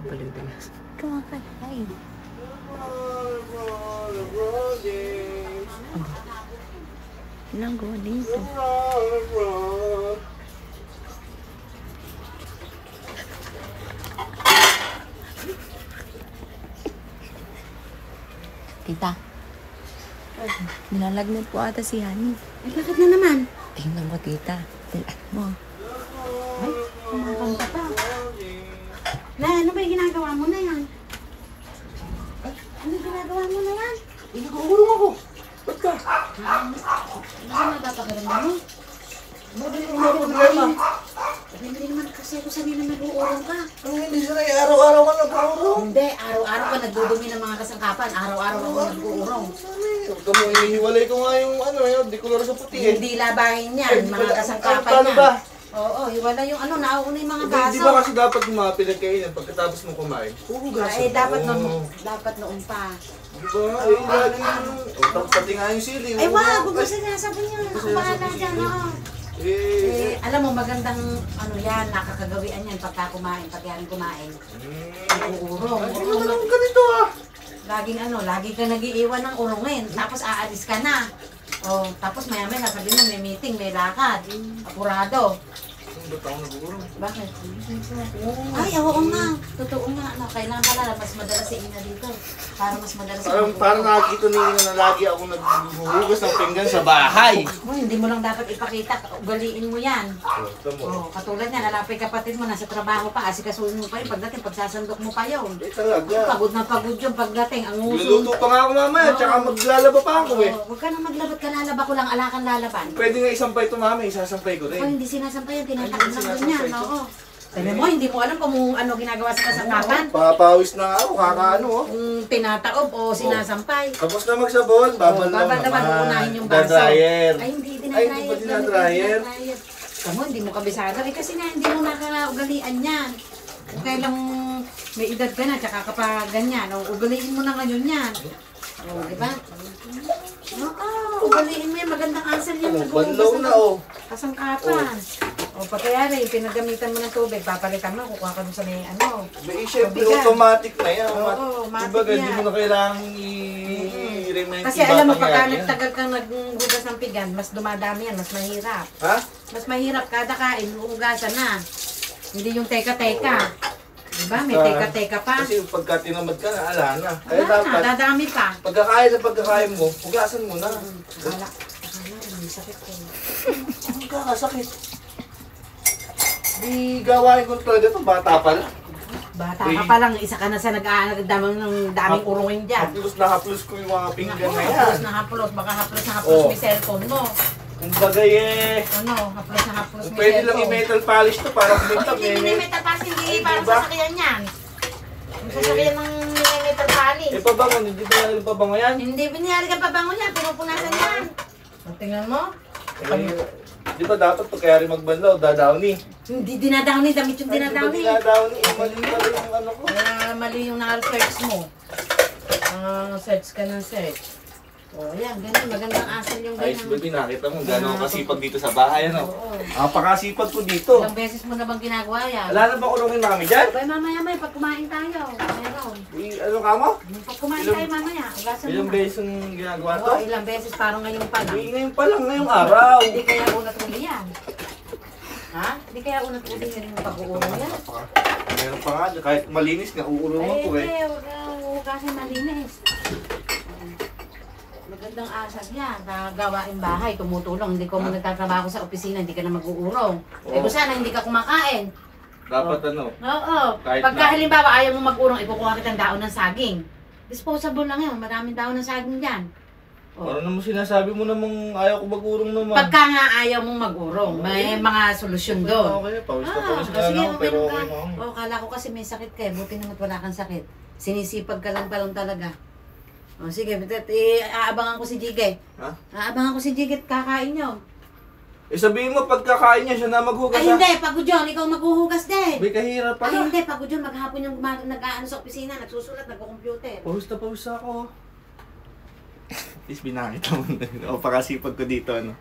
Baliw din. Kumakatay. Nagawa dito. Tita. Nilalagnat po ata si Hani. Ay, bakit na naman? Tingnan mo, tita. Tingnan mo. Ay, kumakanta pa. La, ano ba yung ginagawa mo na yan? Ay, ano yung ginagawa mo na yan? Nag-uurong ako. Ba't ka? Ano ba napapagaramdam mo? Hindi mo ako problema. Hindi naman kasi ako sanay na nag-uurong ka. Anong hindi sanay? Araw-araw ka nag-uurong. Hindi, araw-araw ka nagdudumi ng mga kasangkapan. Araw-araw ako nag-uurong. Huwag ka mo, inihiwalay ko nga yung di kolor sa puti eh. Hindi labahin yan, mga kasangkapan Paano yan. ba? Oo, hiwala yung nauuna yung mga Di baso. ba kasi dapat yung mga pinagkainan pagkatapos mo kumain? Puro gaso. Eh, dapat noon pa. Di ba? Eh, lagi yung... Tapos pati nga yung sili. Ay, wag mo sinasabi niya. Ako bahala dyan, oo. Eh, Alam mo, magandang yan, nakakagawian yan pagka kumain, pag yan kumain. Uurong. Hindi naman ako ganito ah. Lagi ka nagiiwan ng urungin, tapos aalis ka na. Oh, tapos maya-maya sasabihin mo may meeting, may lakad. Apurado. Ba't ako nag-uurong? Bakit? Ay, oo nga. Totoo nga. Kailangan pala mas madalas si Ina dito. Para mas madalas Parang nakikita ni Ina na lagi ako naghuhugas ng pinggan sa bahay. Hindi mo lang dapat ipakita. Ugaliin mo yan. Oh, katulad niya, lalapay kapatid mo, nasa trabaho pa, asikasuhin mo pa yun. Pagdating, pagsasandok mo pa yun. Eh talaga. Pagod na pagod yung pagdating. Ang uso. Luluto pa nga ako mamaya, tsaka maglalaba pa ako eh. Huwag ka nang maglabat ka, lalaba ko lang, alakan lalaban. Pwede nga isampay ito mama, isasampay ko Ako rin. hindi sinasampay yan, tinatakot lang doon yan. Oo. Sabi mo, hindi mo alam kung ano ginagawa sa kasangkapan. Papawis na ako, kakaano oh. Kung tinataob o sinasampay. Tapos na magsabon, babal lang Babal naman uunahin yung baso. Dadryer. Ay, hindi Ay, hindi ba dinadryer? Kamu, hindi mo kabisado. Eh, kasi nga, hindi mo nakaugalian yan. Kung kailang may edad ka na, tsaka kapag ganyan, ugaliin mo na ngayon yan. O, di ba? Oo, ugaliin mo yan. Magandang answer yan. Banlaw na oh. Kasangkapan. O, pagkayari, pinagamitan mo ng tubig, papalitan mo, kukuha ka dun sa may ano. May syempre automatic na yan. Oo, automatic Diba, hindi yan. mo na kailangan i-remind. Kasi alam mo, pagka nagtagal kang naghugas ng pigan, mas dumadami yan, mas mahirap. Ha? Mas mahirap kada kain, hugasan na. Hindi yung teka-teka. Diba? May teka-teka pa. Kasi pagka tinamad ka na, ala na. Kaya Wala na, dapat, dadami pa. pagkakain mo, hugasan mo na. Akala, may sakit ko. Ang kakasakit. Di gawain ko talaga ito, bata pa lang. Bata ka pa lang, isa ka na sa nag-aamang ng daming urungin dyan. Haplos na haplos ko yung mga pinggan na yan. Haplos na haplos, baka haplos na haplos Oh. may cellphone mo. Kung bagay eh, Ano, haplos na haplos kung may pwede lang cellphone. i-metal polish to para kumintab Hindi, eh. minimetal pass, hindi Ay, parang diba? sasakyan yan. Yung sasakyan ng minimetal polish. Eh pabango, hindi ba yung pabango yan? Hindi, biniyari ka pa bango niya, pinupunasan yan. Tingnan mo. Di ba dapat pag kaya rin magbanlaw, dadawni? Hindi dinadawni, damit yung dinadawni. Di ba dinadawni? Eh, mali pala yung ano ko. Mali yung naka-search mo. Search ka ng search. O, yan, ganun. Magandang asal yung Ayos ganun. baby, nakita mo, gano'n kasipag dito sa bahay, ano? Oo. Napakasipag ko dito. Ilang beses mo na bang ginagawa yan? Wala na ba kulungin namin dyan? Abay, mamaya may pag kumain tayo. Meron. Ano ka mo? Pag kumain Ilang- tayo mamaya, ugasan mo Ilang na. beses yung ginagawa to? Oo, ilang beses, parang ngayon pa lang. Eh, ngayon pa lang, ngayong araw. Hindi kaya unat uli yan. Ha? Hindi kaya unat uli yan yung pag-uurong yan? Meron pa nga, kahit malinis nga, uulungan ko eh. Hindi, huwag ka hugasin malinis. Magandang asal yan, gawain bahay, tumutulong. Hindi ko mo nagtatrabaho sa opisina, hindi ka na mag-uurong. Eh kung sana hindi ka kumakain. Dapat ano, Oo. Kahit Pagka na- halimbawa ayaw mo mag-urong, ikukuha kitang daon ng saging. Disposable lang yan, maraming daon ng saging dyan. ano naman sinasabi mo namang ayaw ko mag-urong naman. Pagka nga ayaw mong mag-urong, may mga solusyon doon. Okay, pawis na pawis na sige, lang ako, pero okay okay na ako. Oh, kala ko kasi may sakit ka eh. Buti naman wala kang sakit. Sinisipag ka lang palang talaga. O sige, aabangan ko si Jigay. Ha? Aabangan ko si Jigay at kakain nyo. Eh sabihin mo, pagkakain niya, siya na maghugas Ay hindi, pagod yun. Ikaw maghuhugas din. May kahirap Ay pala. hindi, pagod yun. Maghapon yung nag-aano sa opisina, nagsusulat, nagko-computer. Pawis na ako. At least binakit naman. O, pakasipag ko dito, ano.